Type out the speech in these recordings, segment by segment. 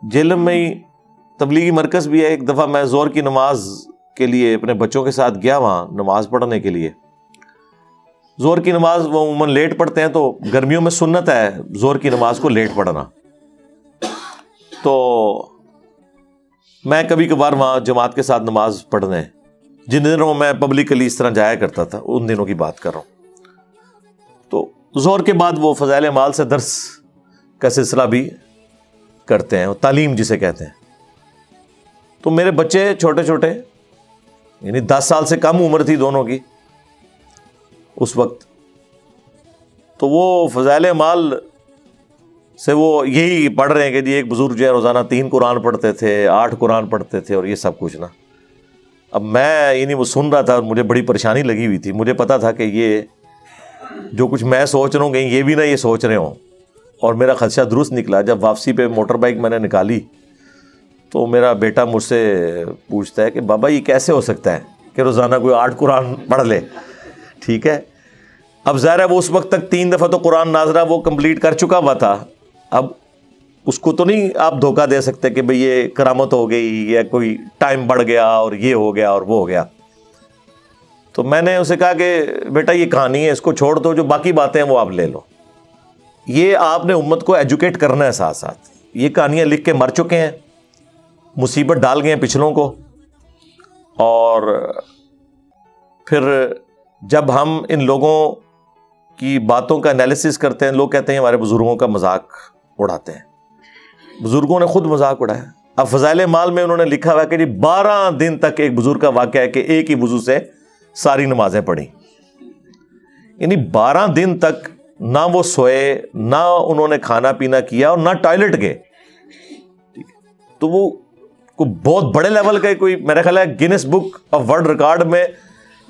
جہلم میں ہی تبلیغی مرکز بھی ہے. ایک دفعہ میں ظہر کی نماز کے لیے اپنے بچوں کے ساتھ گیا وہاں نماز پڑھنے کے لیے. ظہر کی نماز وہ عموماً لیٹ پڑھتے ہیں, تو گرمیوں میں سنت ہے ظہر کی نماز کو لیٹ پڑھنا. تو میں کبھی کبھار وہاں جماعت کے ساتھ نماز پڑھنے, جن دنوں میں پبلکلی اس طرح جایا کرتا تھا ان دنوں کی بات کر رہا ہوں. تو ظہر کے بعد وہ فضائل اعمال سے درس کا سلسلہ بھی کرتے ہیں, تعلیم جسے کہتے ہیں. تو میرے بچے چھوٹے چھوٹے, یعنی 10 سال سے کم عمر تھی دونوں کی اس وقت, تو وہ فضائل اعمال سے وہ یہی پڑھ رہے ہیں کہ جی ایک بزرگ جو ہے روزانہ 3 قرآن پڑھتے تھے, 8 قرآن پڑھتے تھے, اور یہ سب کچھ نا. اب میں یعنی وہ سن رہا تھا اور مجھے بڑی پریشانی لگی ہوئی تھی. مجھے پتا تھا کہ یہ جو کچھ میں سوچ رہا ہوں کہیں یہ بھی نہ یہ سوچ رہے ہوں, اور میرا خدشہ درست نکلا. جب واپسی پہ موٹر بائک میں نے نکالی تو میرا بیٹا مجھ سے پوچھتا ہے کہ بابا یہ کیسے ہو سکتا ہے کہ روزانہ کوئی 8 قرآن پڑھ لے. ٹھیک ہے, اب ظاہر ہے وہ اس وقت تک 3 دفعہ تو قرآن ناظرہ وہ کمپلیٹ کر چکا ہوا تھا. اب اس کو تو نہیں آپ دھوکہ دے سکتے کہ بھئی یہ کرامت ہو گئی یا کوئی ٹائم بڑھ گیا اور یہ ہو گیا اور وہ ہو گیا. تو میں نے اسے کہا کہ بیٹا یہ کہانی ہے, اس کو چھوڑ دو, جو باقی باتیں ہیں وہ آپ لے لو. یہ آپ نے امت کو ایجوکیٹ کرنا ہے ساتھ ساتھ. یہ کہانیاں لکھ کے مر چکے ہیں, مصیبت ڈال گئے ہیں پچھلوں کو, اور پھر جب ہم ان لوگوں کی باتوں کا انالیسس کرتے ہیں, لوگ کہتے ہیں ہمارے بزرگوں کا مذاق اڑاتے ہیں. بزرگوں نے خود مذاق اڑایا. اب فضائل اعمال میں انہوں نے لکھا ہوا کہ جی 12 دن تک ایک بزرگ کا واقعہ ہے کہ ایک ہی وضو سے ساری نمازیں پڑھی. یعنی 12 دن تک نہ وہ سوئے, نہ انہوں نے کھانا پینا کیا, اور نہ ٹوائلٹ گئے. تو وہ کوئی بہت بڑے لیول کا کوئی, میرا خیال ہے grains book of world record میں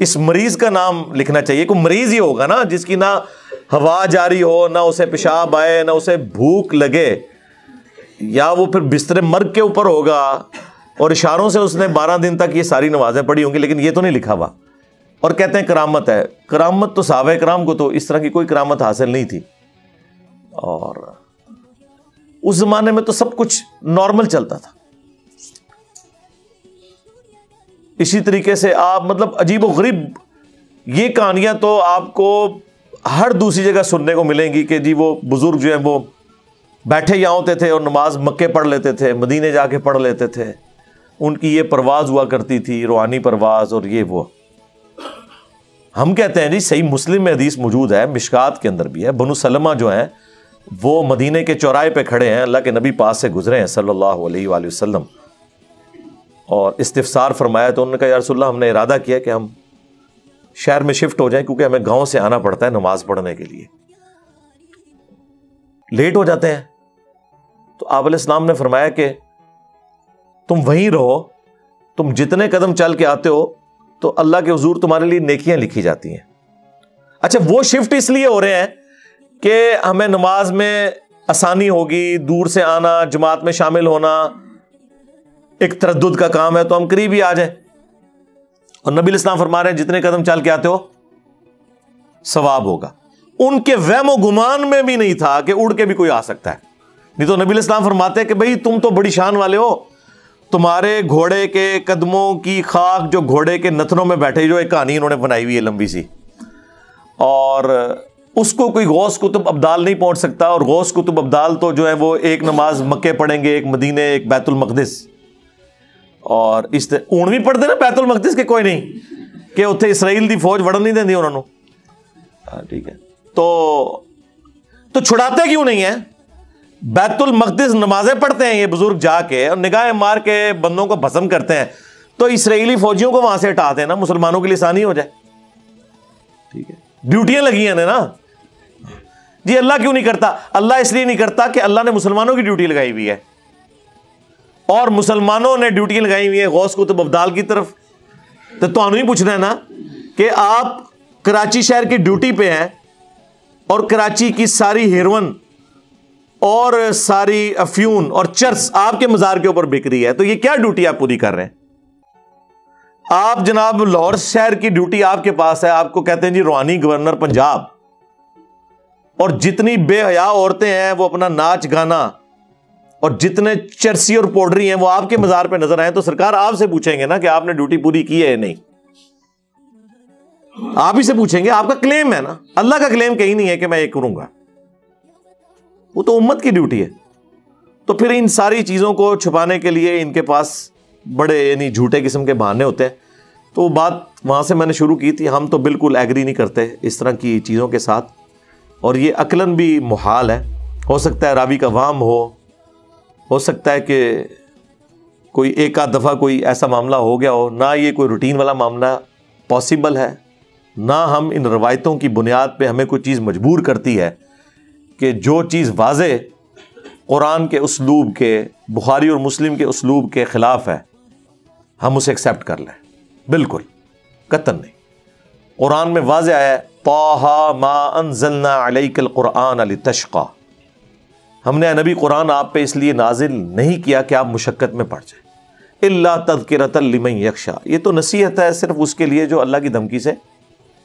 اس مریض کا نام لکھنا چاہیے. کوئی مریض ہی ہوگا نا جس کی نہ ہوا جاری ہو, نہ اسے پیشاب آئے, نہ اسے بھوک لگے, یا وہ پھر بستر مرگ کے اوپر ہوگا اور اشاروں سے اس نے 12 دن تک یہ ساری نمازیں پڑھی ہوں گی, لیکن یہ تو نہیں لکھا ہوا. اور کہتے ہیں کرامت ہے. کرامت تو صحابہ کرام کو تو اس طرح کی کوئی کرامت حاصل نہیں تھی, اور اس زمانے میں تو سب کچھ نارمل چلتا تھا. اسی طریقے سے آپ مطلب عجیب و غریب یہ کہانیاں تو آپ کو ہر دوسری جگہ سننے کو ملیں گی کہ جی وہ بزرگ جو ہیں وہ بیٹھے یہاں ہوتے تھے اور نماز مکے پڑھ لیتے تھے, مدینے جا کے پڑھ لیتے تھے, ان کی یہ پرواز ہوا کرتی تھی, روحانی پرواز, اور یہ وہ. ہم کہتے ہیں جی صحیح مسلم میں حدیث موجود ہے, مشکات کے اندر بھی ہے, بنو سلمہ جو ہیں وہ مدینے کے چوراہے پہ کھڑے ہیں, اللہ کے نبی پاس سے گزرے ہیں صلی اللہ علیہ وآلہ وسلم, اور استفسار فرمایا. تو انہوں نے کہا یا رسول اللہ ہم نے ارادہ کیا کہ ہم شہر میں شفٹ ہو جائیں, کیونکہ ہمیں گاؤں سے آنا پڑتا ہے نماز پڑھنے کے لیے, لیٹ ہو جاتے ہیں. تو آپ علیہ السلام نے فرمایا کہ تم وہیں رہو, تم جتنے قدم چل کے آتے ہو تو اللہ کے حضور تمہارے لیے نیکیاں لکھی جاتی ہیں. اچھا وہ شفٹ اس لیے ہو رہے ہیں کہ ہمیں نماز میں آسانی ہوگی, دور سے آنا, جماعت میں شامل ہونا ایک تردد کا کام ہے, تو ہم قریب ہی آ جائیں. اور نبی الاسلام فرما رہے ہیں جتنے قدم چل کے آتے ہو ثواب ہوگا. ان کے وہم و گمان میں بھی نہیں تھا کہ اڑ کے بھی کوئی آ سکتا ہے. نہیں تو نبی الاسلام فرماتے کہ بھئی تم تو بڑی شان والے ہو, تمہارے گھوڑے کے قدموں کی خاک جو گھوڑے کے نتنوں میں بیٹھے, جو ایک کہانی انہوں نے بنائی ہوئی ہے لمبی سی, اور اس کو کوئی غوث کتب ابدال نہیں پہنچ سکتا. اور غوث کتب ابدال تو جو ہے وہ ایک نماز مکے پڑھیں گے, ایک مدینے, ایک بیت المقدس, اور اس اون بھی پڑھتے نا بیت المقدس کے, کوئی نہیں کہ اتنے اسرائیل دی فوج وڑن نہیں دیں انہوں نے. ٹھیک ہے, تو چھڑاتے کیوں نہیں ہیں؟ بیت المقدس نمازیں پڑھتے ہیں یہ بزرگ جا کے, اور نگاہیں مار کے بندوں کو بھسم کرتے ہیں, تو اسرائیلی فوجیوں کو وہاں سے ہٹاتے ہیں نا, مسلمانوں کے لیے آسانی ہو جائے. ٹھیک ہے, ڈیوٹیاں لگی ہیں نا جی. اللہ کیوں نہیں کرتا؟ اللہ اس لیے نہیں کرتا کہ اللہ نے مسلمانوں کی ڈیوٹی لگائی ہوئی ہے, اور مسلمانوں نے ڈیوٹی لگائی ہوئی ہے غوث کتب ابدال کی طرف. تو تمہیں ہی پوچھنا ہے نا کہ آپ کراچی شہر کی ڈیوٹی پہ ہیں, اور کراچی کی ساری ہیروئن اور ساری افیون اور چرس آپ کے مزار کے اوپر بک رہی ہے, تو یہ کیا ڈیوٹی آپ پوری کر رہے ہیں؟ آپ جناب لاہور شہر کی ڈیوٹی آپ کے پاس ہے, آپ کو کہتے ہیں جی روحانی گورنر پنجاب, اور جتنی بے حیا عورتیں ہیں وہ اپنا ناچ گانا اور جتنے چرسی اور پاؤڈری ہیں وہ آپ کے مزار پہ نظر آئے تو سرکار آپ سے پوچھیں گے نا کہ آپ نے ڈیوٹی پوری کی ہے یا نہیں. آپ ہی سے پوچھیں گے, آپ کا کلیم ہے نا. اللہ کا کلیم کہیں نہیں ہے کہ میں یہ کروں گا, وہ تو امت کی ڈیوٹی ہے. تو پھر ان ساری چیزوں کو چھپانے کے لیے ان کے پاس بڑے یعنی جھوٹے قسم کے بہانے ہوتے ہیں. تو وہ بات وہاں سے میں نے شروع کی تھی. ہم تو بالکل ایگری نہیں کرتے اس طرح کی چیزوں کے ساتھ, اور یہ عقلاً بھی محال ہے. ہو سکتا ہے راوی کا وہم ہو سکتا ہے کہ کوئی ایک آدھ دفعہ کوئی ایسا معاملہ ہو گیا ہو. نہ یہ کوئی روٹین والا معاملہ پاسبل ہے, نہ ہم ان روایتوں کی بنیاد پہ ہمیں کوئی چیز مجبور کرتی ہے کہ جو چیز واضح قرآن کے اسلوب کے, بخاری اور مسلم کے اسلوب کے خلاف ہے ہم اسے ایکسیپٹ کر لیں. بالکل قطعاً نہیں. قرآن میں واضح ہے طٰہٰ ما انزلنا علیک القرآن لتشقیٰ, ہم نے نبی قرآن آپ پہ اس لیے نازل نہیں کیا کہ آپ مشقت میں پڑ جائیں. الا تذکرۃ لمن یخشیٰ, یہ تو نصیحت ہے صرف اس کے لیے جو اللہ کی دھمکی سے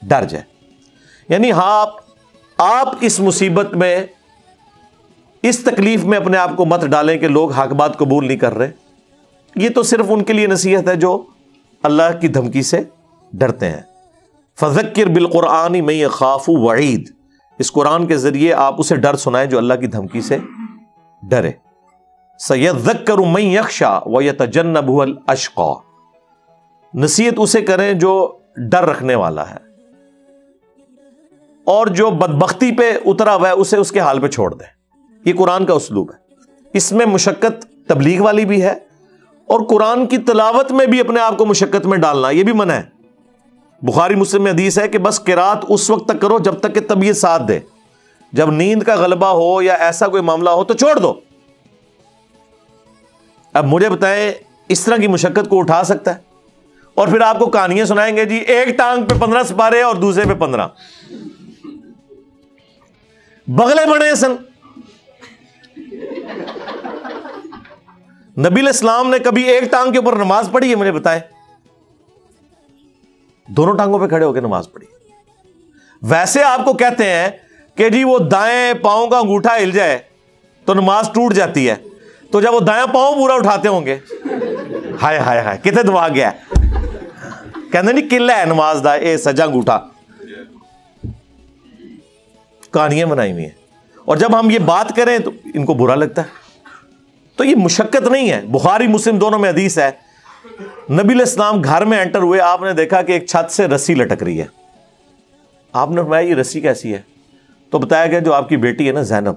ڈر جائے. یعنی ہاں آپ اس مصیبت میں, اس تکلیف میں اپنے آپ کو مت ڈالیں کہ لوگ حق بات قبول نہیں کر رہے. یہ تو صرف ان کے لیے نصیحت ہے جو اللہ کی دھمکی سے ڈرتے ہیں. فذکر بالقرآن من یخاف وعید, اس قرآن کے ذریعے آپ اسے ڈر سنائیں جو اللہ کی دھمکی سے ڈرے. سیذکر من یخشیٰ ویتجنبها الاشقیٰ, نصیحت اسے کریں جو ڈر رکھنے والا ہے, اور جو بدبختی پہ اترا ہوا ہے اسے اس کے حال پہ چھوڑ دیں. یہ قرآن کا اسلوب ہے. اس میں مشقت تبلیغ والی بھی ہے, اور قرآن کی تلاوت میں بھی اپنے آپ کو مشقت میں ڈالنا یہ بھی منع ہے. بخاری مسلم میں حدیث ہے کہ بس قرات اس وقت تک کرو جب تک کہ طبیعت ساتھ دے, جب نیند کا غلبہ ہو یا ایسا کوئی معاملہ ہو تو چھوڑ دو. اب مجھے بتائیں اس طرح کی مشقت کو اٹھا سکتا ہے؟ اور پھر آپ کو کہانیاں سنائیں گے جی ایک ٹانگ پہ 15 سپارے اور دوسرے پہ 15, بغلے بڑے سن. نبی علیہ السلام نے کبھی ایک ٹانگ کے اوپر نماز پڑھی ہے؟ مجھے بتائیں. دونوں ٹانگوں پہ کھڑے ہو کے نماز پڑھی. ویسے آپ کو کہتے ہیں کہ جی وہ دائیں پاؤں کا انگوٹھا ہل جائے تو نماز ٹوٹ جاتی ہے, تو جب وہ دائیں پاؤں پورا اٹھاتے ہوں گے, ہائے ہائے ہائے کتنے دبا گیا, کہتے نہیں قلعہ ہے نماز دا اے سجا انگوٹھا. کہانیاں بنائی ہوئی ہیں, اور جب ہم یہ بات کریں تو ان کو برا لگتا ہے. تو یہ مشقت نہیں ہے. بخاری مسلم دونوں میں حدیث ہے, نبی علیہ السلام گھر میں انٹر ہوئے, آپ نے دیکھا کہ ایک چھت سے رسی لٹک رہی ہے. آپ نے فرمایا یہ رسی کیسی ہے؟ تو بتایا گیا جو آپ کی بیٹی ہے نا زینب,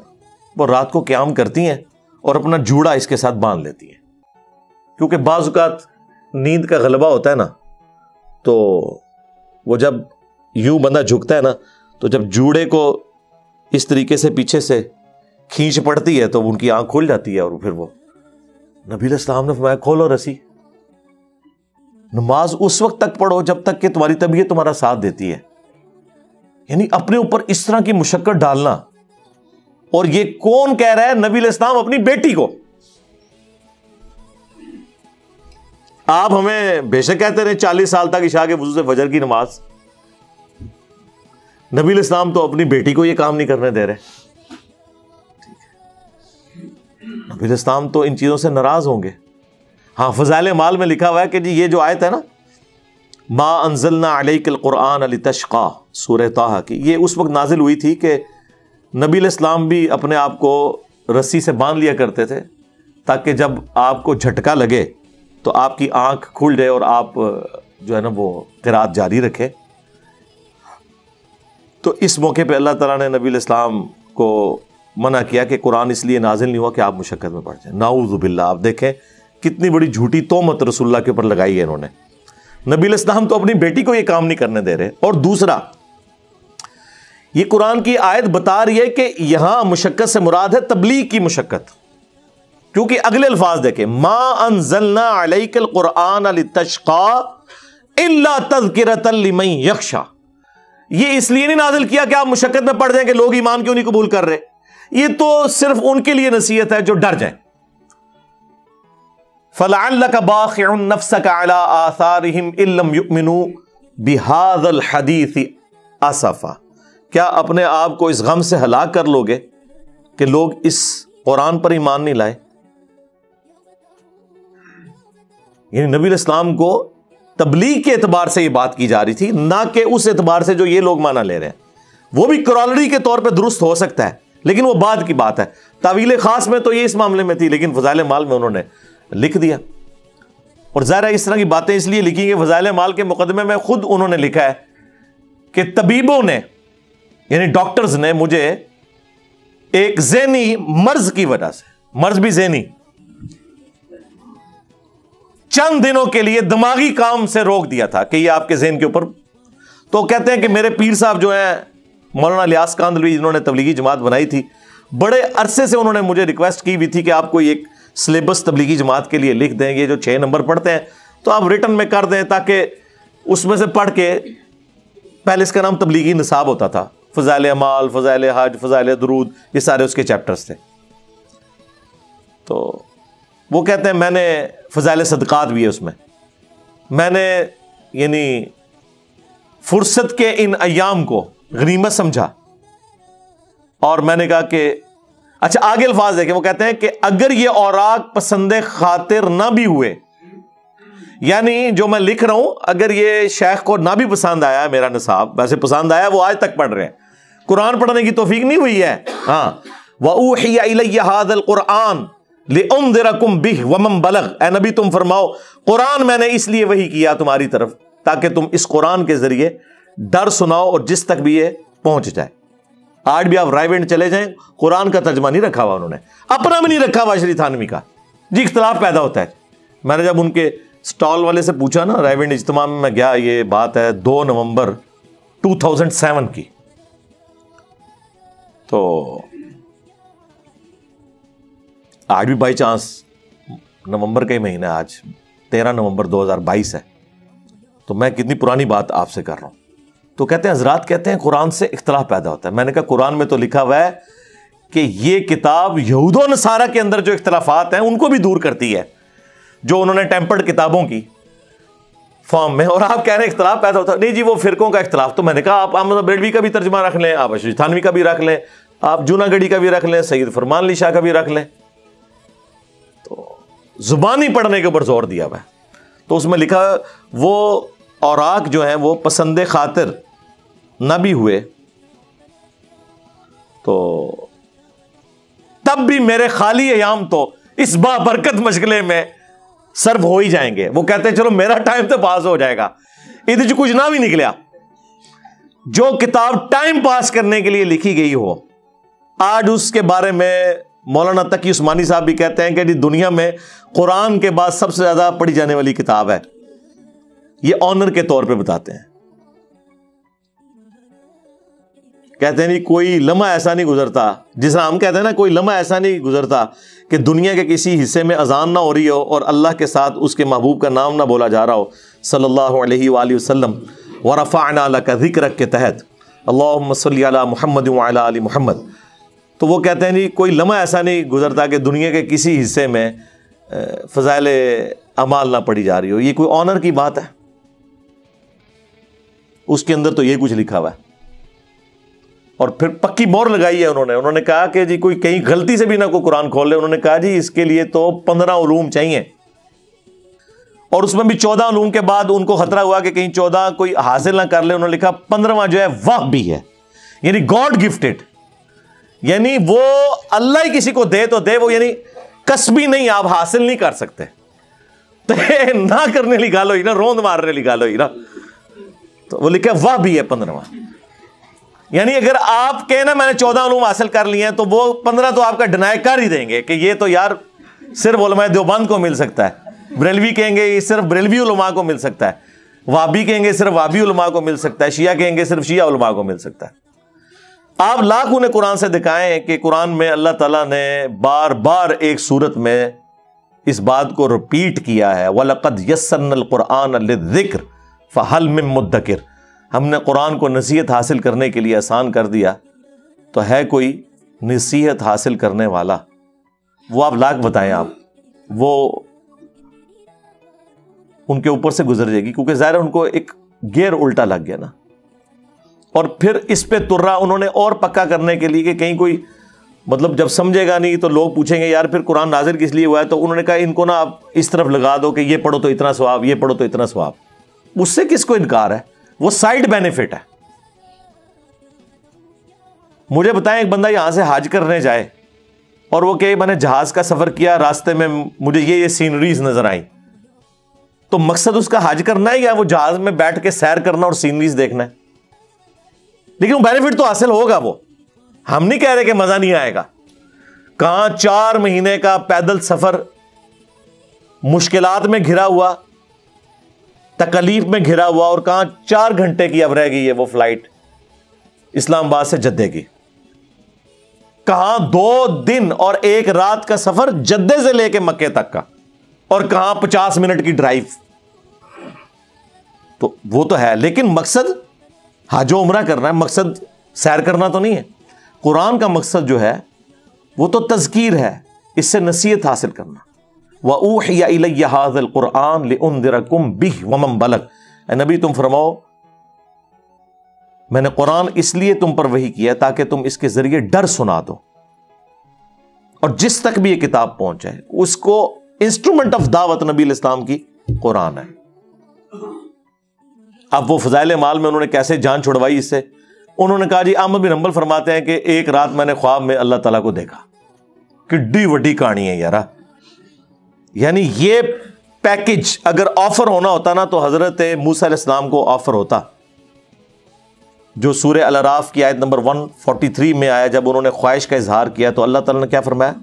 وہ رات کو قیام کرتی ہیں اور اپنا جوڑا اس کے ساتھ باندھ لیتی ہیں, کیونکہ بعض اوقات نیند کا غلبہ ہوتا ہے نا, تو وہ جب یوں بندہ جھکتا ہے نا, تو جب جوڑے کو اس طریقے سے پیچھے سے کھینچ پڑتی ہے تو ان کی آنکھ کھل جاتی ہے, اور پھر وہ نبی علیہ السلام نے فرمایا کھولو رسی. نماز اس وقت تک پڑھو جب تک کہ تمہاری طبیعت تمہارا ساتھ دیتی ہے. یعنی اپنے اوپر اس طرح کی مشقت ڈالنا, اور یہ کون کہہ رہا ہے؟ نبی علیہ السلام اپنی بیٹی کو. آپ ہمیں بے شک کہتے رہے 40 سال تک عشاء کے وضو سے فجر کی نماز, نبی علیہ السلام تو اپنی بیٹی کو یہ کام نہیں کرنے دے رہے. نبی علیہ السلام تو ان چیزوں سے ناراض ہوں گے. ہاں فضائل مال میں لکھا ہوا ہے کہ جی یہ جو آیت ہے نا ما انزلنا علیک القرآن لتشقیٰ, سورہ طٰہٰ کی, یہ اس وقت نازل ہوئی تھی کہ نبی علیہ السلام بھی اپنے آپ کو رسی سے باندھ لیا کرتے تھے تاکہ جب آپ کو جھٹکا لگے تو آپ کی آنکھ کھل جائے اور آپ جو ہے نا وہ قرات جاری رکھے. تو اس موقع پہ اللہ تعالیٰ نے نبی علیہ السلام کو منع کیا کہ قرآن اس لیے نازل نہیں ہوا کہ آپ مشقت میں پڑ جائیں. نعوذ باللہ. آپ دیکھیں کتنی بڑی جھوٹی تہمت رسول اللہ کے اوپر لگائی ہے انہوں نے. نبی علیہ السلام تو اپنی بیٹی کو یہ کام نہیں کرنے دے رہے. اور دوسرا, یہ قرآن کی آیت بتا رہی ہے کہ یہاں مشقت سے مراد ہے تبلیغ کی مشقت, کیونکہ اگلے الفاظ دیکھیں ما انزلنا علیک القرآن لتشقیٰ الا تذکرۃ لمن یخشیٰ. یہ اس لیے نہیں نازل کیا کہ آپ مشقت میں پڑ جائیں کہ لوگ ایمان کیوں نہیں قبول کر رہے, یہ تو صرف ان کے لیے نصیحت ہے جو ڈر جائیں. فَلَعَلَّكَ بَاخِعٌ نَفْسَكَ عَلَىٰ آثَارِهِمْ إِن لَّمْ يُؤْمِنُوا بِهَٰذَا الْحَدِيثِ أَسَفًا. کیا اپنے آپ کو اس غم سے ہلاک کر لو گے کہ لوگ اس قرآن پر ایمان نہیں لائے؟ یعنی نبی علیہ السلام کو تبلیغ کے اعتبار سے یہ بات کی جا رہی تھی، نہ کہ اس اعتبار سے جو یہ لوگ مانا لے رہے ہیں۔ وہ بھی کرالری کے طور پہ درست ہو سکتا ہے، لیکن وہ بعد کی بات ہے۔ تعویل خاص میں تو یہ اس معاملے میں تھی، لیکن فضائل مال میں انہوں نے لکھ دیا۔ اور ظاہر ہے اس طرح کی باتیں اس لیے لکھی کہ فضائل مال کے مقدمے میں خود انہوں نے لکھا ہے کہ طبیبوں نے، یعنی ڈاکٹرز نے مجھے ایک ذہنی مرض کی وجہ سے، مرض بھی ذہنی، چند دنوں کے لیے دماغی کام سے روک دیا تھا کہ یہ آپ کے ذہن کے اوپر۔ تو کہتے ہیں کہ میرے پیر صاحب جو ہیں مولانا الیاس کاندھلوی، جنہوں نے تبلیغی جماعت بنائی تھی، بڑے عرصے سے انہوں نے مجھے ریکویسٹ کی بھی تھی کہ آپ کوئی ایک سلیبس تبلیغی جماعت کے لیے لکھ دیں، یہ جو 6 نمبر پڑھتے ہیں تو آپ ریٹن میں کر دیں، تاکہ اس میں سے پڑھ کے، پہلے اس کا نام تبلیغی نصاب ہوتا تھا، فضائل اعمال، فضائل حج، فضائل درود، یہ سارے اس کے چیپٹرز تھے۔ تو وہ کہتے ہیں میں نے فضائل صدقات بھی ہے اس میں نے یعنی فرصت کے ان ایام کو غنیمت سمجھا، اور میں نے کہا کہ اچھا آگے الفاظ دیکھیں، وہ کہتے ہیں کہ اگر یہ اوراق پسند خاطر نہ بھی ہوئے، یعنی جو میں لکھ رہا ہوں اگر یہ شیخ کو نہ بھی پسند آیا ہے میرا نصاب، ویسے پسند آیا، وہ آج تک پڑھ رہے ہیں، قرآن پڑھنے کی توفیق نہیں ہوئی ہے، ہاں وَأُوحِيَ إِلَيَّ هَذَا الْقُرْآنُ لِأُنذِرَكُمْ بِهِ وَمَنْ بَلَغَ، اے نبی تم فرماؤ قرآن میں نے اس لیے وحی کیا تمہاری طرف تاکہ تم اس قرآن کے ذریعے ڈر سناؤ اور جس تک بھی یہ پہنچ جائے۔ آج بھی آپ رائے ونڈ چلے جائیں، قرآن کا ترجمہ نہیں رکھا ہوا انہوں نے، اپنا بھی نہیں رکھا ہوا شری تھانوی کا، جی اختلاف پیدا ہوتا ہے۔ میں نے جب ان کے سٹال والے سے پوچھا نا، رائے ونڈ اجتماع میں گیا، یہ بات ہے 2 نومبر 2007 کی، تو آج بھی بائی چانس نومبر کا ہی مہینہ، آج 13 نومبر 2022 ہے، تو میں کتنی پرانی بات آپ سے کر رہا ہوں۔ تو کہتے ہیں حضرات کہتے ہیں قرآن سے اختلاف پیدا ہوتا ہے۔ میں نے کہا قرآن میں تو لکھا ہوا ہے کہ یہ کتاب یہود و نصارہ کے اندر جو اختلافات ہیں ان کو بھی دور کرتی ہے، جو انہوں نے ٹیمپرڈ کتابوں کی فارم میں، اور آپ کہہ رہے ہیں اختلاف پیدا ہوتا ہے۔ نہیں جی وہ فرقوں کا اختلاف، تو میں نے کہا آپ احمد بریلوی کا بھی ترجمہ رکھ لیں، آپ اشرف تھانوی کا بھی رکھ لیں، آپ جوناگڑھی کا بھی رکھ لیں، سید فرمان علی شاہ کا بھی رکھ لیں۔ تو زبانی پڑھنے کے اوپر زور دیا ہوا ہے، تو اس میں لکھا وہ اوراق جو ہیں وہ پسند خاطر نہ بھی ہوئے تو تب بھی میرے خالی ایام تو اس بابرکت مشغلے میں صرف ہو ہی جائیں گے۔ وہ کہتے ہیں چلو میرا ٹائم تو پاس ہو جائے گا، ادھر کچھ نہ بھی نکلیا۔ جو کتاب ٹائم پاس کرنے کے لیے لکھی گئی ہو، آج اس کے بارے میں مولانا تقی عثمانی صاحب بھی کہتے ہیں کہ دنیا میں قرآن کے بعد سب سے زیادہ پڑھی جانے والی کتاب ہے، یہ آنر کے طور پہ بتاتے ہیں۔ کہتے ہیں نہیں کوئی لمحہ ایسا نہیں گزرتا، جس طرح ہم کہتے ہیں نا کوئی لمحہ ایسا نہیں گزرتا کہ دنیا کے کسی حصے میں اذان نہ ہو رہی ہو اور اللہ کے ساتھ اس کے محبوب کا نام نہ بولا جا رہا ہو صلی اللہ علیہ وآلہ وسلم۔ وَرَفَعْنَا لَكَ ذِكْرَكَ کے تحت اللہم صلی علی محمد وعلی آل محمد۔ تو وہ کہتے ہیں نہیں کوئی لمحہ ایسا نہیں گزرتا کہ دنیا کے کسی حصے میں فضائل اعمال نہ پڑھی جا رہی ہو، یہ کوئی آنر کی بات ہے، اس کے اندر تو یہ کچھ لکھا ہوا ہے۔ اور پھر پکی مور لگائی ہے انہوں نے کہا کہ جی کوئی کہیں غلطی سے بھی نہ کوئی قرآن کھول لے، انہوں نے کہا جی اس کے لیے تو 15 علوم چاہیے، اور اس میں بھی 14 علوم کے بعد ان کو خطرہ ہوا کہ کہیں 14 کوئی حاصل نہ کر لے، انہوں نے لکھا 15واں جو ہے وہ بھی ہے، یعنی گاڈ گفٹڈ، یعنی وہ اللہ ہی کسی کو دے تو دے، وہ یعنی کسبی نہیں، آپ حاصل نہیں کر سکتے، تو نہ کرنے لی گال ہوئی نا، روند مارنے لی گال ہوئی نا، تو وہ لکھا وہ بھی ہے 15واں۔ یعنی اگر آپ کہنا میں نے 14 علوم حاصل کر لیے ہیں تو وہ 15 تو آپ کا ڈینائی کر ہی دیں گے کہ یہ تو یار صرف علماء دیوبند کو مل سکتا ہے، بریلوی کہیں گے یہ صرف بریلوی علماء کو مل سکتا ہے، وابی کہیں گے صرف وابی علماء کو مل سکتا ہے، شیعہ کہیں گے صرف شیعہ علماء کو مل سکتا ہے۔ آپ لاکھ انہیں قرآن سے دکھائیں کہ قرآن میں اللہ تعالیٰ نے بار بار ایک صورت میں اس بات کو رپیٹ کیا ہے، وَلَقَدْ يَسَّرْنَا الْقُرْآنَ لِلذِّكْرِ فَهَلْ مِن مُدَّكِرٍ، ہم نے قرآن کو نصیحت حاصل کرنے کے لیے آسان کر دیا، تو ہے کوئی نصیحت حاصل کرنے والا؟ وہ آپ لاکھ بتائیں، آپ وہ ان کے اوپر سے گزر جائے گی، کیونکہ ظاہر ان کو ایک گیئر الٹا لگ گیا نا، اور پھر اس پہ ترا انہوں نے اور پکا کرنے کے لیے کہ کہیں کوئی مطلب جب سمجھے گا نہیں تو لوگ پوچھیں گے یار پھر قرآن نازل کس لیے ہوا ہے؟ تو انہوں نے کہا ان کو نا آپ اس طرف لگا دو کہ یہ پڑھو تو اتنا ثواب، یہ پڑھو تو اتنا ثواب. اس سے کس کو انکار ہے؟ وہ سائیڈ بینیفٹ ہے. مجھے بتائیں ایک بندہ یہاں سے حج کرنے جائے اور وہ کہ میں نے جہاز کا سفر کیا، راستے میں مجھے یہ سینریز نظر آئیں، تو مقصد اس کا حج کرنا ہے یا وہ جہاز میں بیٹھ کے سیر کرنا اور سینریز دیکھنا ہے؟ لیکن وہ بینیفٹ تو حاصل ہوگا. وہ ہم نہیں کہہ رہے کہ مزہ نہیں آئے گا. کہاں 4 مہینے کا پیدل سفر، مشکلات میں گھرا ہوا، تکلیف میں گھرا ہوا، اور کہاں 4 گھنٹے کی اب رہ گئی ہے وہ فلائٹ اسلام آباد سے جدے کی. کہاں 2 دن اور 1 رات کا سفر جدے سے لے کے مکے تک کا، اور کہاں 50 منٹ کی ڈرائیو. تو وہ تو ہے، لیکن مقصد حج و عمرہ کرنا ہے، مقصد سیر کرنا تو نہیں ہے. قرآن کا مقصد جو ہے وہ تو تذکیر ہے، اس سے نصیحت حاصل کرنا. وَأُوحِيَ إِلَيَّ هَذَا الْقُرْآنُ لِأُنذِرَكُم بِهِ وَمَن بَلَغَ. اے نبی تم فرماؤ میں نے قرآن اس لیے تم پر وحی کیا تاکہ تم اس کے ذریعے ڈر سنا دو، اور جس تک بھی یہ کتاب پہنچے اس کو انسٹرومنٹ آف دعوت نبی الاسلام کی قرآن ہے. اب وہ فضائل مال میں انہوں نے کیسے جان چھڑوائی اس سے؟ انہوں نے کہا جی احمد بن حنبل فرماتے ہیں کہ ایک رات میں نے خواب میں اللہ تعالیٰ کو دیکھا. کڈی وڈی کہانی ہے یار. یعنی یہ پیکج اگر آفر ہونا ہوتا نا تو حضرت موسیٰ علیہ السلام کو آفر ہوتا، جو سورہ الاعراف کی آیت نمبر 143 میں آیا. جب انہوں نے خواہش کا اظہار کیا تو اللہ تعالیٰ نے کیا فرمایا؟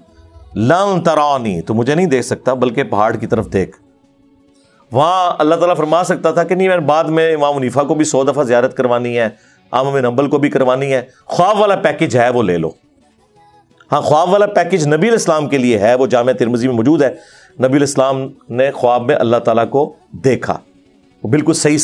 لن ترانی، تو مجھے نہیں دیکھ سکتا بلکہ پہاڑ کی طرف دیکھ. وہاں اللہ تعالیٰ فرما سکتا تھا کہ نہیں میں بعد میں امام حنیفہ کو بھی 100 دفعہ زیارت کروانی ہے، احمد بن حنبل کو بھی کروانی ہے. خواب والا پیکج ہے وہ لے لو. ہاں خواب والا پیکج نبی علیہ السلام کے لیے ہے، وہ جامع ترمذی میں موجود ہے. نبی علیہ السلام نے خواب میں اللہ تعالیٰ کو دیکھا، وہ بالکل صحیح